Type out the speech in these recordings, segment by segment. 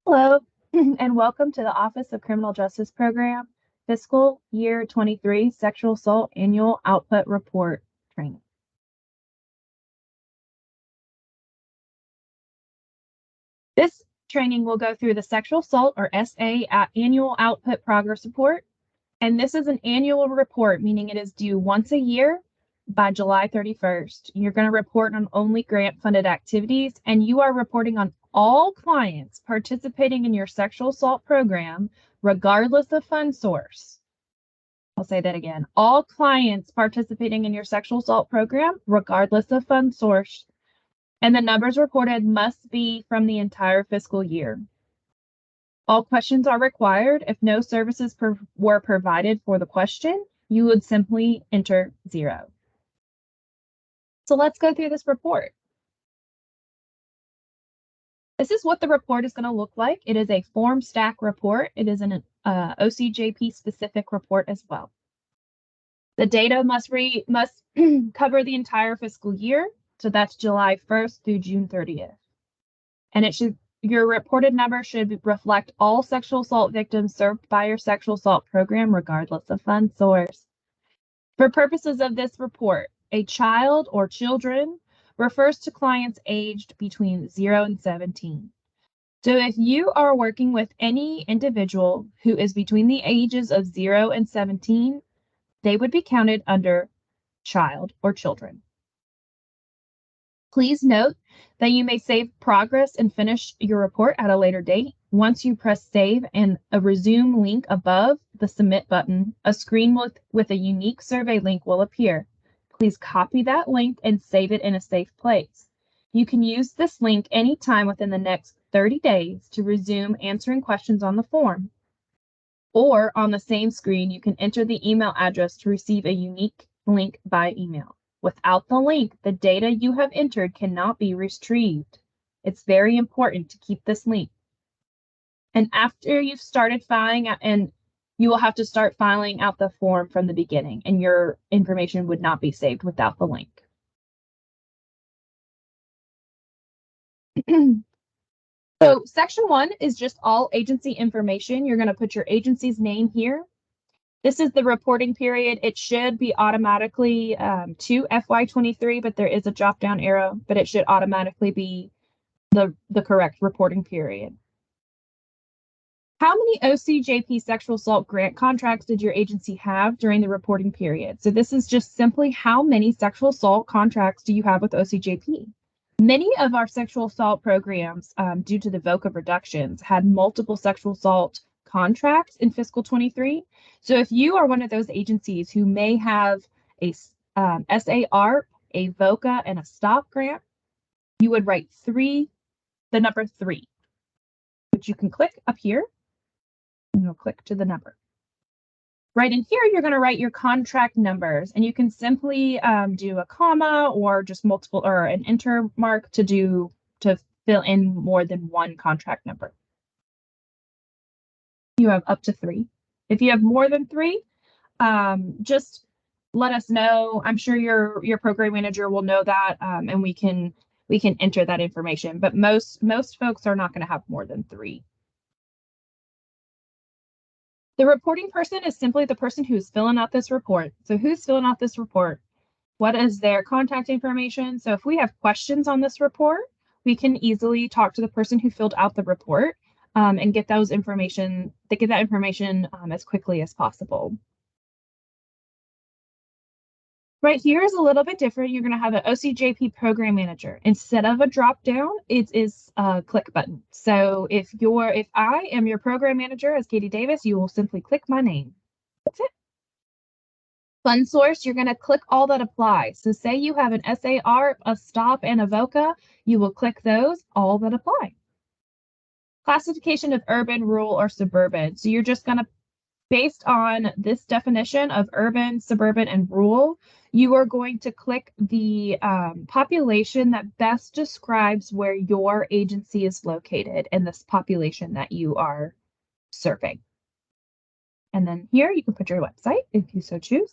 Hello, and welcome to the Office of Criminal Justice Program Fiscal Year 23 Sexual Assault Annual Output Report Training. This training will go through the Sexual Assault or SA Annual Output Progress Report, and this is an annual report, meaning it is due once a year by July 31st. You're going to report on only grant-funded activities, and you are reporting on all clients participating in your sexual assault program, regardless of fund source. I'll say that again. All clients participating in your sexual assault program, regardless of fund source, and the numbers reported must be from the entire fiscal year. All questions are required. If no services were provided for the question, you would simply enter 0. So let's go through this report. This is what the report is going to look like. It is a form stack report. It is an OCJP specific report as well. The data must cover the entire fiscal year. So that's July 1st through June 30th. And your reported number should reflect all sexual assault victims served by your sexual assault program, regardless of fund source. For purposes of this report, a child or children refers to clients aged between 0 and 17. So if you are working with any individual who is between the ages of 0 and 17, they would be counted under child or children. Please note that you may save progress and finish your report at a later date. Once you press save and a resume link above the submit button, a screen with a unique survey link will appear. Please copy that link and save it in a safe place. You can use this link anytime within the next 30 days to resume answering questions on the form. Or on the same screen, you can enter the email address to receive a unique link by email. Without the link, the data you have entered cannot be retrieved. It's very important to keep this link. And after you've started filing out, and you will have to start filing out the form from the beginning, and your information would not be saved without the link. So section 1 is just all agency information. You're going to put your agency's name here. This is the reporting period. It should be automatically to FY23, but there is a drop-down arrow, but it should automatically be the correct reporting period. How many OCJP sexual assault grant contracts did your agency have during the reporting period? So this is just simply how many sexual assault contracts do you have with OCJP? Many of our sexual assault programs, due to the VOCA reductions, had multiple sexual assault contracts in fiscal 23. So if you are one of those agencies who may have a SARP, a VOCA, and a STOP grant, you would write the number 3, which you can click up here, and you'll click to the number. Right in here, you're going to write your contract numbers, and you can simply do a comma or just multiple or an enter mark to fill in more than one contract number. You have up to 3. If you have more than 3, just let us know. I'm sure your program manager will know that, and we can enter that information. But most folks are not going to have more than 3. The reporting person is simply the person who's filling out this report. So who's filling out this report? What is their contact information? So if we have questions on this report, we can easily talk to the person who filled out the report and get that information as quickly as possible. Right here is a little bit different. You're going to have an OCJP program manager. Instead of a drop down, it is a click button. So if I am your program manager as Katie Davis, you will simply click my name. That's it. Fund source, you're going to click all that apply. So say you have an SAR, a STOP, and a VOCA, you will click those, all that apply. Classification of urban, rural, or suburban. So you're just going to, based on this definition of urban, suburban, and rural, you are going to click the population that best describes where your agency is located and this population that you are serving. And then here you can put your website if you so choose.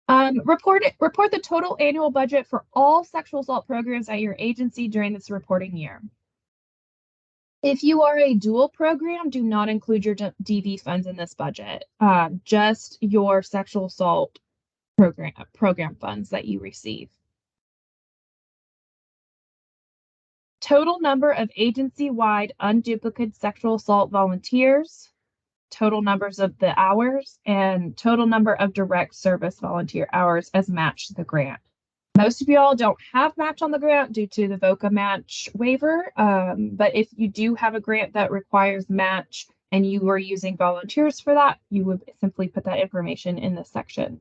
Report the total annual budget for all sexual assault programs at your agency during this reporting year. If you are a dual program, do not include your DV funds in this budget. Just your sexual assault program funds that you receive. Total number of agency-wide unduplicate sexual assault volunteers, total numbers of the hours, and total number of direct service volunteer hours as matched to the grant. Most of y'all don't have match on the grant due to the VOCA match waiver, but if you do have a grant that requires match and you are using volunteers for that, you would simply put that information in this section.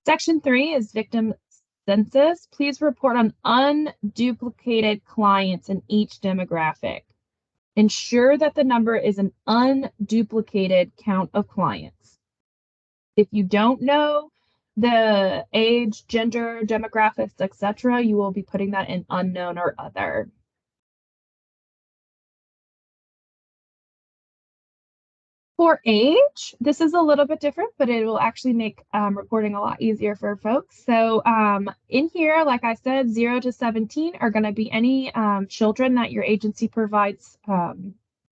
Section 3 is victim census. Please report on unduplicated clients in each demographic. Ensure that the number is an unduplicated count of clients. If you don't know the age, gender, demographics, etc., you will be putting that in unknown or other. For age, this is a little bit different, but it will actually make reporting a lot easier for folks. So in here, like I said, 0 to 17 are going to be any children that your agency provides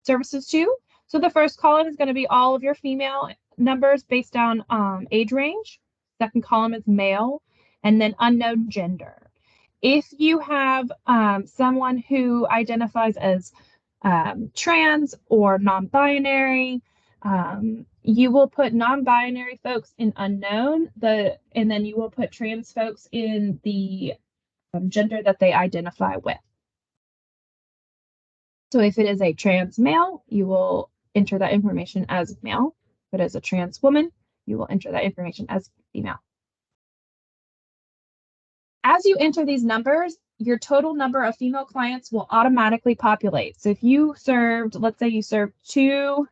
services to. So the first column is going to be all of your female numbers based on age range. Second column is male, and then unknown gender. If you have someone who identifies as trans or non-binary, you will put non-binary folks in unknown, and then you will put trans folks in the gender that they identify with. So if it is a trans male, you will enter that information as male. If it is a trans woman, you will enter that information as female. As you enter these numbers, your total number of female clients will automatically populate. So if you served, let's say you served 2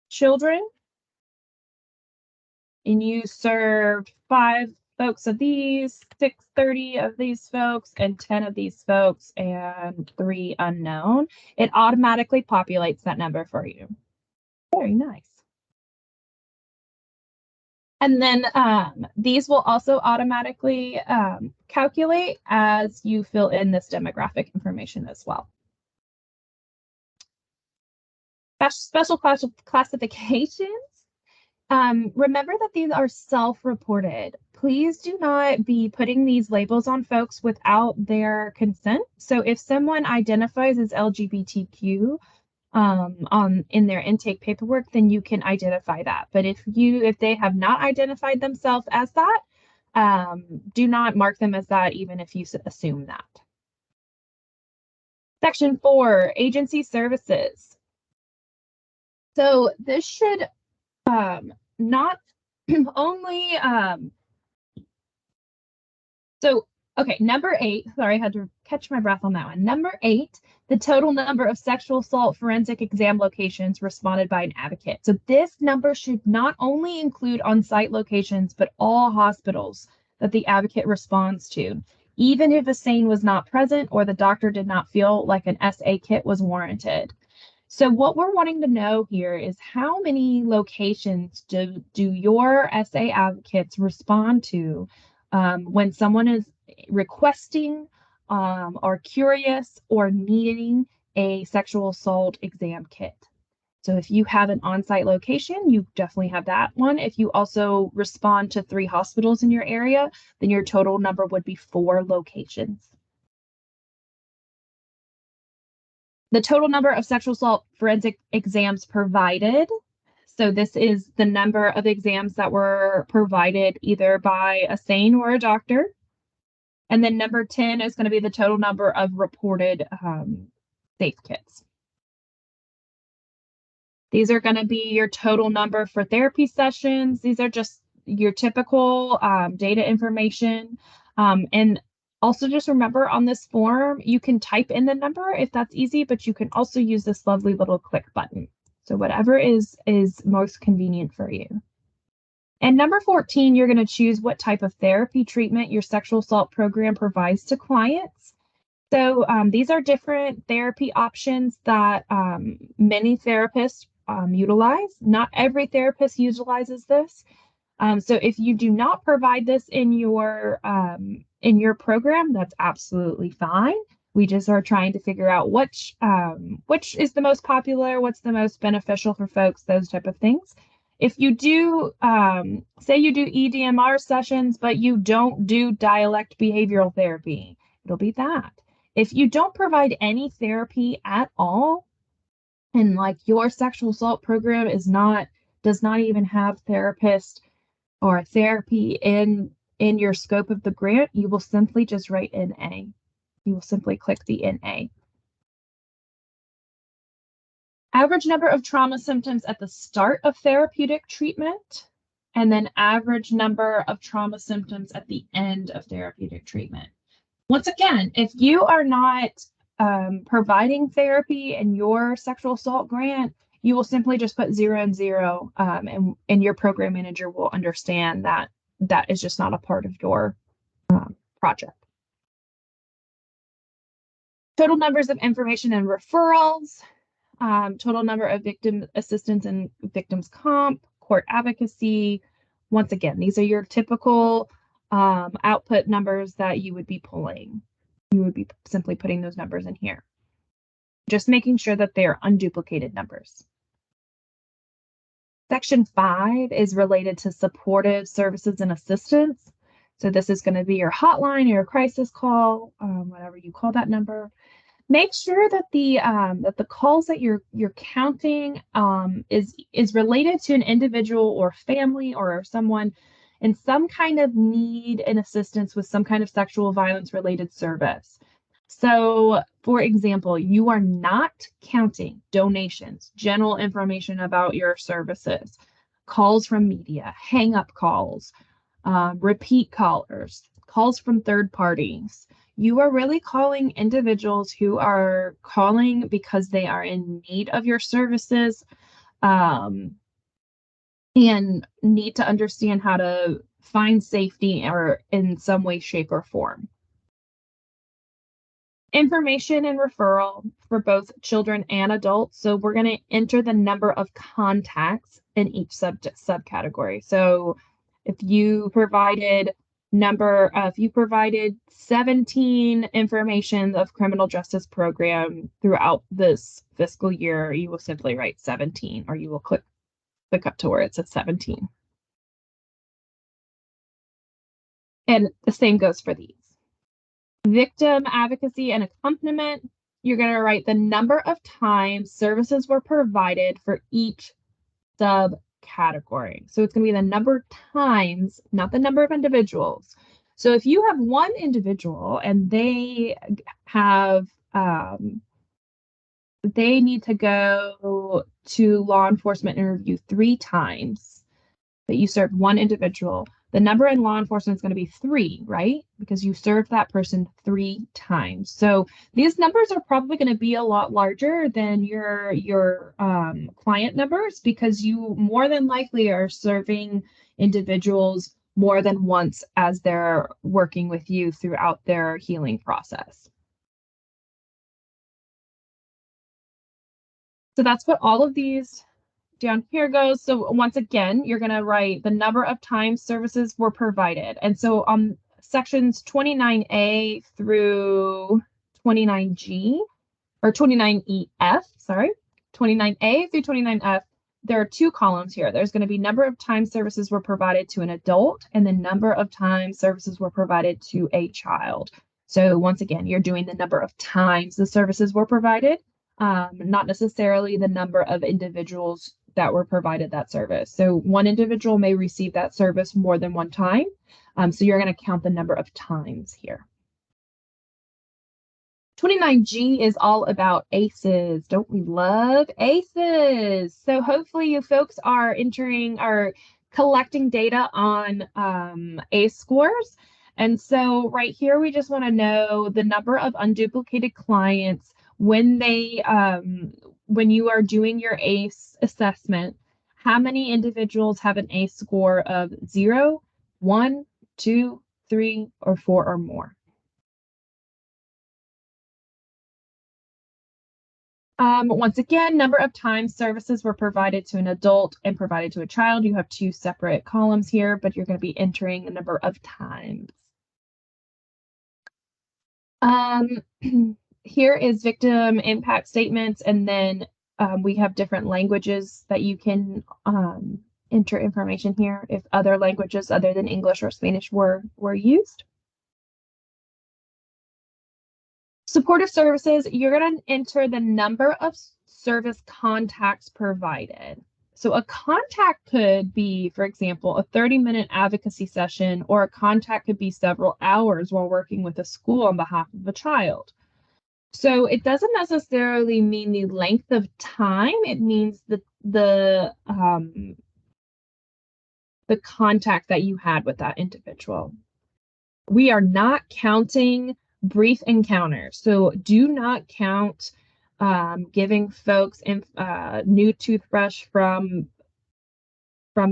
children and you served 5 folks of these, 30 of these folks, and 10 of these folks, and 3 unknown, it automatically populates that number for you. Very nice. And then these will also automatically calculate as you fill in this demographic information as well. Special classifications. Remember that these are self-reported. Please do not be putting these labels on folks without their consent. So if someone identifies as LGBTQ in their intake paperwork, then you can identify that. But if they have not identified themselves as that, do not mark them as that, even if you assume that. Section 4, agency services. So this should not only, okay, number 8, sorry, I had to catch my breath on that one. Number 8, the total number of sexual assault forensic exam locations responded by an advocate. So this number should not only include on-site locations, but all hospitals that the advocate responds to, even if a SANE was not present or the doctor did not feel like an SA kit was warranted. So what we're wanting to know here is how many locations do your SA advocates respond to when someone is requesting or curious or needing a sexual assault exam kit. So if you have an on-site location, you definitely have that one. If you also respond to 3 hospitals in your area, then your total number would be 4 locations. The total number of sexual assault forensic exams provided. So this is the number of exams that were provided either by a SANE or a doctor. And then number 10 is going to be the total number of reported safe kits. These are going to be your total number for therapy sessions. These are just your typical data information. And also just remember on this form, you can type in the number if that's easy, but you can also use this lovely little click button. So whatever is most convenient for you. And number 14, you're going to choose what type of therapy treatment your sexual assault program provides to clients. So these are different therapy options that many therapists utilize. Not every therapist utilizes this. So if you do not provide this in your program, that's absolutely fine. We just are trying to figure out which is the most popular, what's the most beneficial for folks, those type of things. If you do, say you do EDMR sessions, but you don't do dialect behavioral therapy, it'll be that. If you don't provide any therapy at all, and like your sexual assault program does not even have therapist or therapy in your scope of the grant, you will simply just write NA. You will simply click the NA. Average number of trauma symptoms at the start of therapeutic treatment, and then average number of trauma symptoms at the end of therapeutic treatment. Once again, if you are not providing therapy in your sexual assault grant, you will simply just put 0 and 0, and your program manager will understand that that is just not a part of your project. Total numbers of information and referrals, total number of victim assistance and victims comp, court advocacy. Once again, these are your typical output numbers that you would be pulling. You would be simply putting those numbers in here. Just making sure that they are unduplicated numbers. Section 5 is related to supportive services and assistance. So this is going to be your hotline, your crisis call, whatever you call that number. Make sure that the calls that you're counting is related to an individual or family or someone in some kind of need and assistance with some kind of sexual violence related service. So, for example, you are not counting donations, general information about your services, calls from media, hang-up calls, repeat callers, calls from third parties. You are really calling individuals who are calling because they are in need of your services, and need to understand how to find safety or in some way, shape, or form. Information and referral for both children and adults. So we're going to enter the number of contacts in each subcategory. So if you provided 17 information of criminal justice program throughout this fiscal year, you will simply write 17, or you will click up to where it says 17. And the same goes for these. Victim advocacy and accompaniment, you're going to write the number of times services were provided for each subcategory. So it's going to be the number of times, not the number of individuals. So if you have one individual and they have, they need to go to law enforcement interview 3 times, but you served one individual, the number in law enforcement is going to be 3, right? Because you served that person 3 times. So these numbers are probably going to be a lot larger than your client numbers, because you more than likely are serving individuals more than once as they're working with you throughout their healing process. So that's what all of these down here goes. So once again, you're going to write the number of times services were provided. And so on sections 29A through 29G, or 29EF, sorry, 29A through 29F, there are 2 columns here. There's going to be number of times services were provided to an adult, and the number of times services were provided to a child. So once again, you're doing the number of times the services were provided, not necessarily the number of individuals that were provided that service. So one individual may receive that service more than one time. So you're going to count the number of times here. 29G is all about ACEs. Don't we love ACEs? So hopefully you folks are collecting data on ACE scores. And so right here, we just want to know the number of unduplicated clients when you are doing your ACE assessment. How many individuals have an ACE score of 0, 1, 2, 3, or 4 or more? Once again, number of times services were provided to an adult and provided to a child. You have 2 separate columns here, but you're going to be entering the number of times. Here is victim impact statements, and then we have different languages that you can enter information here if other languages other than English or Spanish were used. Supportive services, you're going to enter the number of service contacts provided. So a contact could be, for example, a 30-minute advocacy session, or a contact could be several hours while working with a school on behalf of a child. So it doesn't necessarily mean the length of time. It means the contact that you had with that individual. We are not counting brief encounters. So do not count giving folks new toothbrush from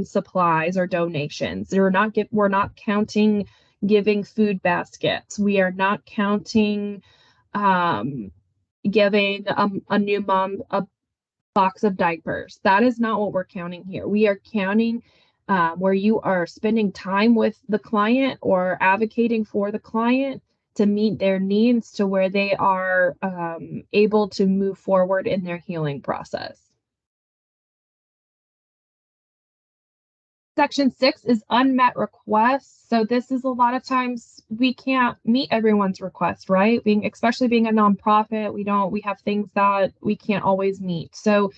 supplies or donations. We're not counting giving food baskets. We are not counting giving a new mom a box of diapers. That is not what we're counting here. We are counting where you are spending time with the client or advocating for the client to meet their needs to where they are able to move forward in their healing process. Section 6 is unmet requests. So this is a lot of times we can't meet everyone's request, right? Especially being a nonprofit, we have things that we can't always meet. So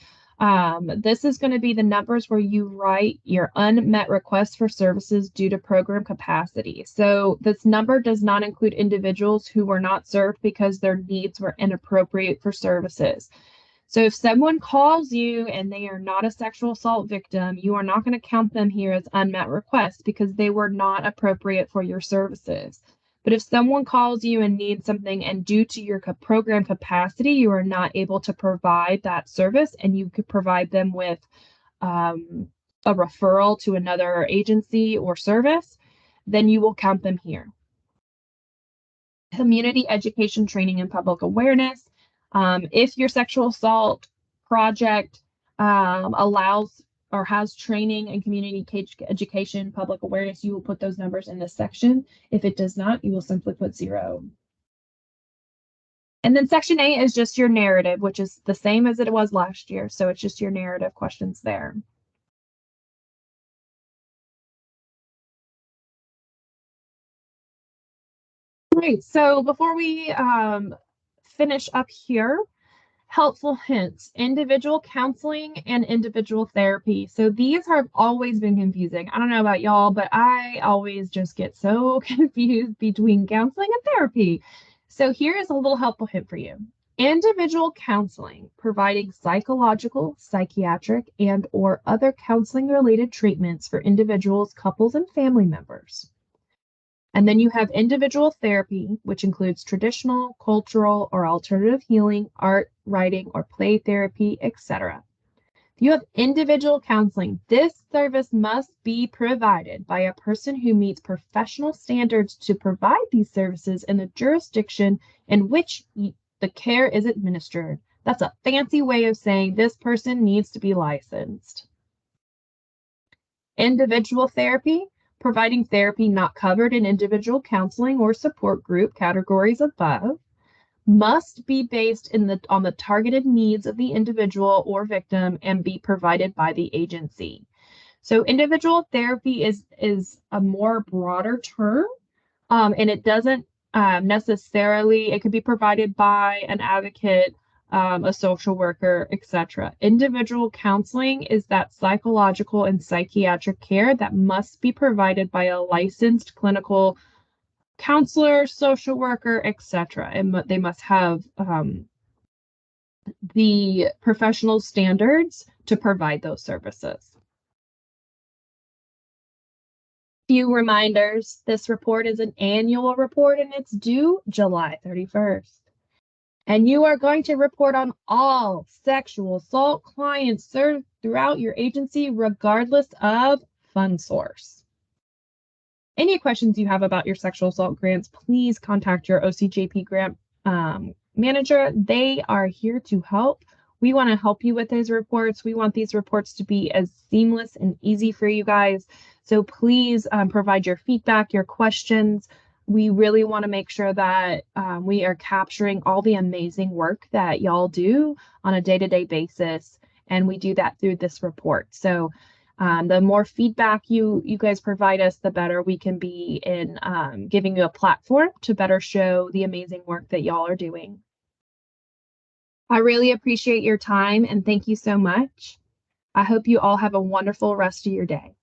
this is going to be the numbers where you write your unmet requests for services due to program capacity. So this number does not include individuals who were not served because their needs were inappropriate for services. So if someone calls you and they are not a sexual assault victim, you are not going to count them here as unmet requests because they were not appropriate for your services. But if someone calls you and needs something, and due to your program capacity, you are not able to provide that service, and you could provide them with a referral to another agency or service, then you will count them here. Community education, training, and public awareness. If your sexual assault project allows or has training and community education, public awareness, you will put those numbers in this section. If it does not, you will simply put 0. And then section 8 is just your narrative, which is the same as it was last year. So it's just your narrative questions there. Great. So before we finish up here, helpful hints, individual counseling and individual therapy. So these have always been confusing. I don't know about y'all, but I always just get so confused between counseling and therapy. So here is a little helpful hint for you. Individual counseling, providing psychological, psychiatric, and or other counseling related treatments for individuals, couples, and family members. And then you have individual therapy, which includes traditional, cultural, or alternative healing, art, writing, or play therapy, etc. If you have individual counseling, this service must be provided by a person who meets professional standards to provide these services in the jurisdiction in which the care is administered. That's a fancy way of saying this person needs to be licensed. Individual therapy, providing therapy not covered in individual counseling or support group categories above, must be based on the targeted needs of the individual or victim and be provided by the agency. So individual therapy is a more broader term, and it doesn't necessarily, it could be provided by an advocate, a social worker, etc. Individual counseling is that psychological and psychiatric care that must be provided by a licensed clinical counselor, social worker, etc. And they must have the professional standards to provide those services. Few reminders, this report is an annual report and it's due July 31st. And you are going to report on all sexual assault clients served throughout your agency, regardless of fund source. Any questions you have about your sexual assault grants, please contact your OCJP grant manager. They are here to help. We want to help you with those reports. We want these reports to be as seamless and easy for you guys. So please provide your feedback, your questions. We really want to make sure that we are capturing all the amazing work that y'all do on a day-to-day basis, and we do that through this report. So the more feedback you guys provide us, the better we can be in giving you a platform to better show the amazing work that y'all are doing. I really appreciate your time and thank you so much. I hope you all have a wonderful rest of your day.